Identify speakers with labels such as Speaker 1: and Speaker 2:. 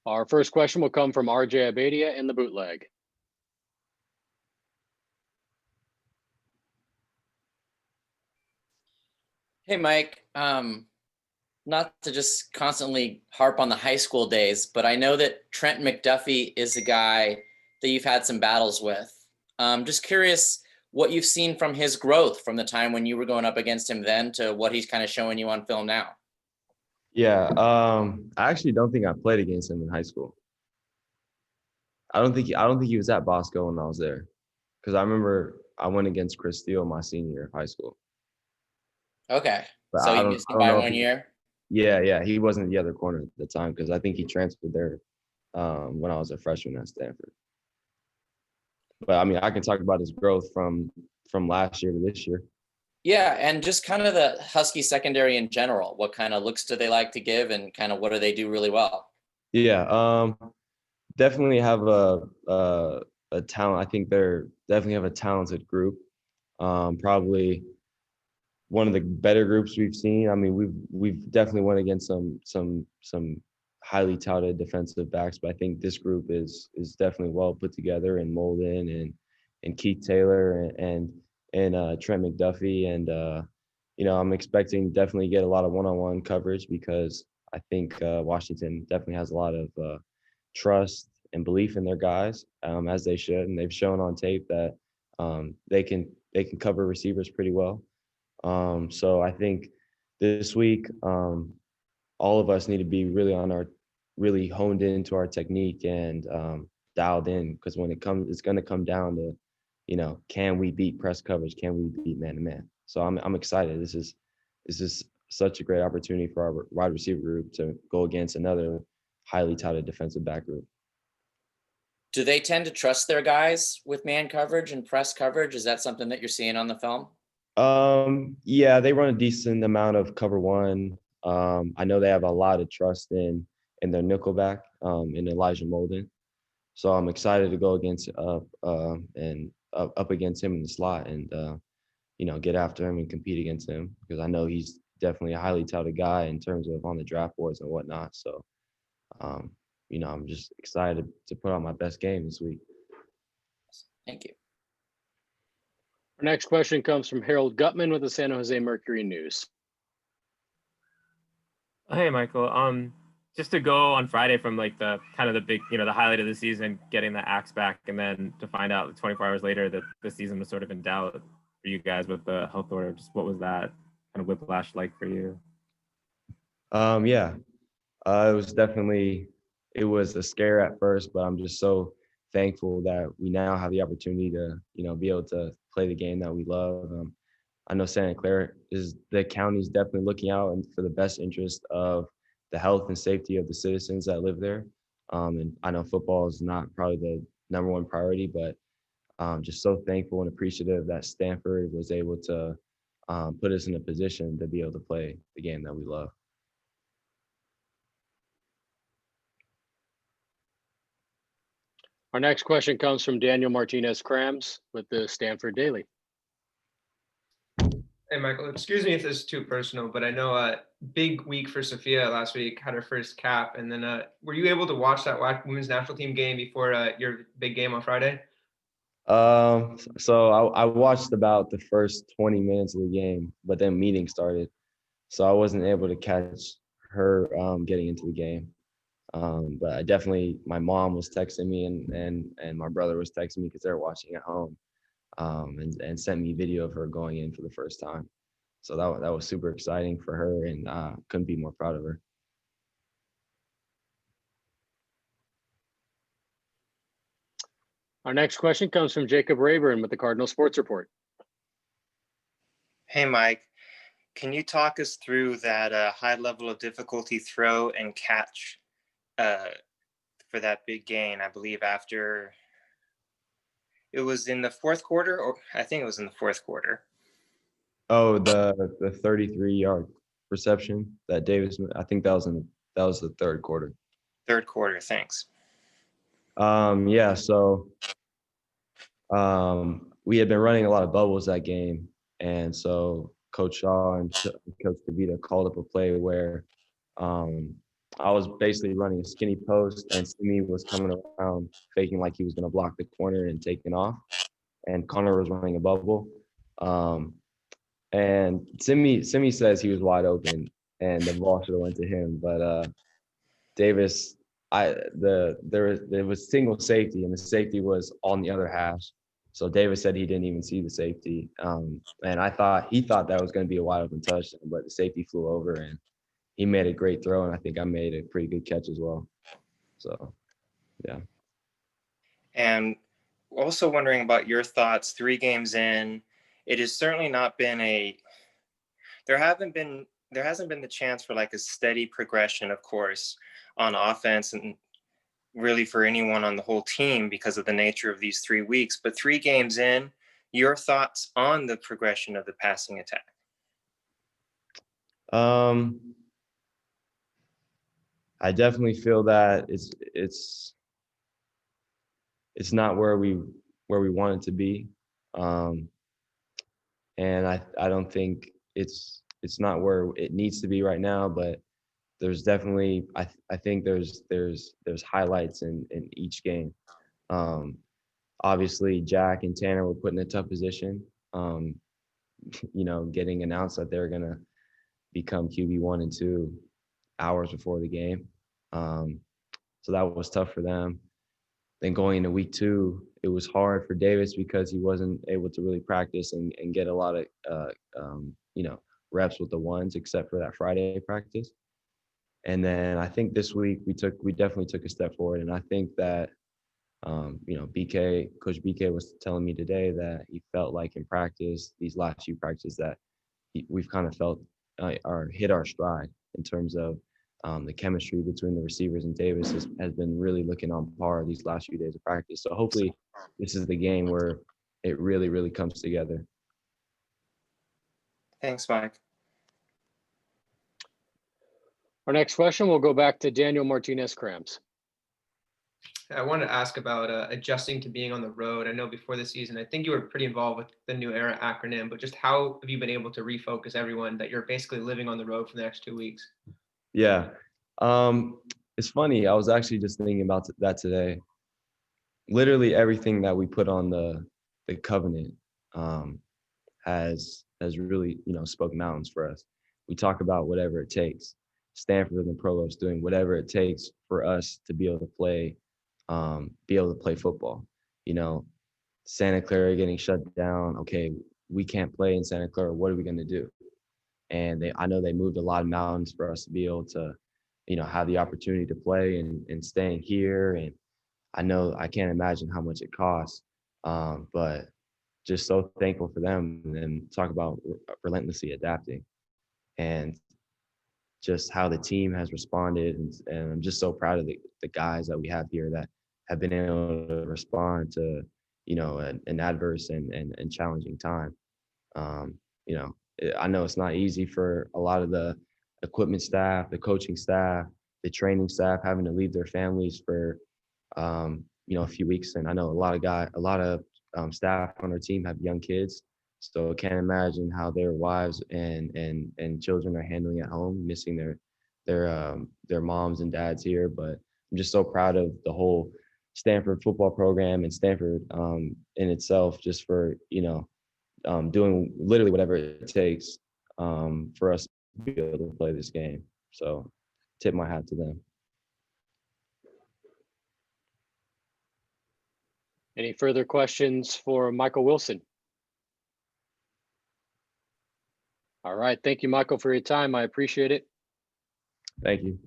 Speaker 1: Our first question will come from RJ Abadia in the bootleg.
Speaker 2: Hey, Mike. Not to just constantly harp on the high school days, but I know that Trent McDuffie is a guy that you've had some battles with. Just curious what you've seen from his growth from the time when you were going up against him then to what he's kind of showing you on film now.
Speaker 3: Yeah, I actually don't think I played against him in high school. I don't think he was at Bosco when I was there, because I remember I went against Chris Steele my senior year of high school.
Speaker 2: Okay,
Speaker 3: But
Speaker 2: so
Speaker 3: I
Speaker 2: you
Speaker 3: don't
Speaker 2: missed
Speaker 3: I
Speaker 2: him
Speaker 3: don't
Speaker 2: by
Speaker 3: know if
Speaker 2: one year.
Speaker 3: yeah, he wasn't the other corner at the time because I think he transferred there when I was a freshman at Stanford. But I mean, I can talk about his growth from last year to this year.
Speaker 2: Yeah, and just kind of the Husky secondary in general. What kind of looks do they like to give, and kind of what do they do really well?
Speaker 3: Yeah, definitely have a talent. I think they're definitely have a talented group. Probably one of the better groups we've seen. I mean, we've definitely went against some highly touted defensive backs, but I think this group is definitely well put together, and Molden and Keith Taylor and Trent McDuffie, and I'm expecting definitely get a lot of one-on-one coverage because I think Washington definitely has a lot of trust and belief in their guys, as they should, and they've shown on tape that they can cover receivers pretty well. So I think this week, all of us need to be really honed into our technique and dialed in, because when it's going to come down to, can we beat press coverage? Can we beat man to man? So I'm excited. This is such a great opportunity for our wide receiver group to go against another highly touted defensive back group.
Speaker 2: Do they tend to trust their guys with man coverage and press coverage? Is that something that you're seeing on the film?
Speaker 3: Yeah, they run a decent amount of cover one. I know they have a lot of trust in their nickelback, in Elijah Molden. So I'm excited to go up against him in the slot and get after him and compete against him, because I know he's definitely a highly touted guy in terms of on the draft boards and whatnot. So I'm just excited to put on my best game this week.
Speaker 2: Thank you.
Speaker 1: Our next question comes from Harold Gutman with the San Jose Mercury News.
Speaker 4: Hey, Michael. Just to go on Friday from like the kind of the big, the highlight of the season, getting the axe back, and then to find out 24 hours later that the season was sort of in doubt for you guys with the health order. Just what was that kind of whiplash like for you?
Speaker 3: Yeah, it was a scare at first, but I'm just so thankful that we now have the opportunity to, be able to play the game that we love. I know Santa Clara the county's definitely looking out and for the best interest of the health and safety of the citizens that live there. And I know football is not probably the number one priority, but just so thankful and appreciative that Stanford was able to put us in a position to be able to play the game that we love.
Speaker 1: Our next question comes from Daniel Martinez Krams with the Stanford Daily.
Speaker 5: Hey, Michael, excuse me if this is too personal, but I know a big week for Sophia last week, had her first cap. And then were you able to watch that women's national team game before your big game on Friday?
Speaker 3: So I watched about the first 20 minutes of the game, but then meeting started. So I wasn't able to catch her getting into the game. But I definitely, my mom was texting me and my brother was texting me because they're watching at home, and sent me video of her going in for the first time. So that was super exciting for her, and couldn't be more proud of her.
Speaker 1: Our next question comes from Jacob Rayburn with the Cardinal Sports Report.
Speaker 6: Hey, Mike, can you talk us through that high level of difficulty throw and catch for that big gain? I believe after it was in the fourth quarter, or I think it was in the fourth quarter.
Speaker 3: Oh, the 33-yard reception that Davis, I think that was the third quarter.
Speaker 6: Third quarter, thanks.
Speaker 3: Yeah, so we had been running a lot of bubbles that game, and so Coach Shaw and Coach DeVita called up a play where I was basically running a skinny post, and Simi was coming around faking like he was going to block the corner and taking off, and Connor was running a bubble. And Simi says he was wide open, and the ball should have went to him, but Davis, there was single safety, and the safety was on the other hash. So Davis said he didn't even see the safety, and he thought that was going to be a wide open touchdown, but the safety flew over, and he made a great throw, and I think I made a pretty good catch as well. So, yeah.
Speaker 6: And also wondering about your thoughts 3 games in. It has certainly not been there hasn't been the chance for like a steady progression, of course, on offense and really for anyone on the whole team because of the nature of these 3 weeks. But 3 games in, your thoughts on the progression of the passing attack?
Speaker 3: I definitely feel that it's not where we want it to be, and I don't think it's not where it needs to be right now. But there's definitely I think there's highlights in each game. Obviously, Jack and Tanner were put in a tough position. Getting announced that they're gonna become QB1 and 2 hours before the game. So that was tough for them. Then going into week 2, it was hard for Davis because he wasn't able to really practice and get a lot of reps with the ones, except for that Friday practice. And then I think this week we definitely took a step forward. And I think that Coach BK was telling me today that he felt like in practice, these last few practices, that we've kind of felt hit our stride in terms of the chemistry between the receivers and Davis has been really looking on par these last few days of practice. So hopefully this is the game where it really, really comes together.
Speaker 6: Thanks, Mike.
Speaker 1: Our next question will go back to Daniel Martinez-Krams.
Speaker 5: I wanted to ask about adjusting to being on the road. I know before the season, I think you were pretty involved with the New Era acronym, but just how have you been able to refocus everyone that you're basically living on the road for the next 2 weeks?
Speaker 3: Yeah. It's funny. I was actually just thinking about that today. Literally everything that we put on the covenant has really, spoke mountains for us. We talk about whatever it takes. Stanford and the Provost doing whatever it takes for us to be able to play football. Santa Clara getting shut down. Okay, we can't play in Santa Clara. What are we going to do? And I know they moved a lot of mountains for us to be able to, have the opportunity to play and staying here. And I can't imagine how much it costs, but just so thankful for them, and talk about relentlessly adapting and just how the team has responded. And I'm just so proud of the guys that we have here that have been able to respond to, an adverse and challenging time. I know it's not easy for a lot of the equipment staff, the coaching staff, the training staff having to leave their families for, a few weeks. And I know a lot of staff on our team have young kids. So I can't imagine how their wives and children are handling at home, missing their moms and dads here. But I'm just so proud of the whole Stanford football program and Stanford in itself, just for, doing literally whatever it takes for us to be able to play this game. So tip my hat to them.
Speaker 1: Any further questions for Michael Wilson? All right. Thank you, Michael, for your time. I appreciate it.
Speaker 3: Thank you.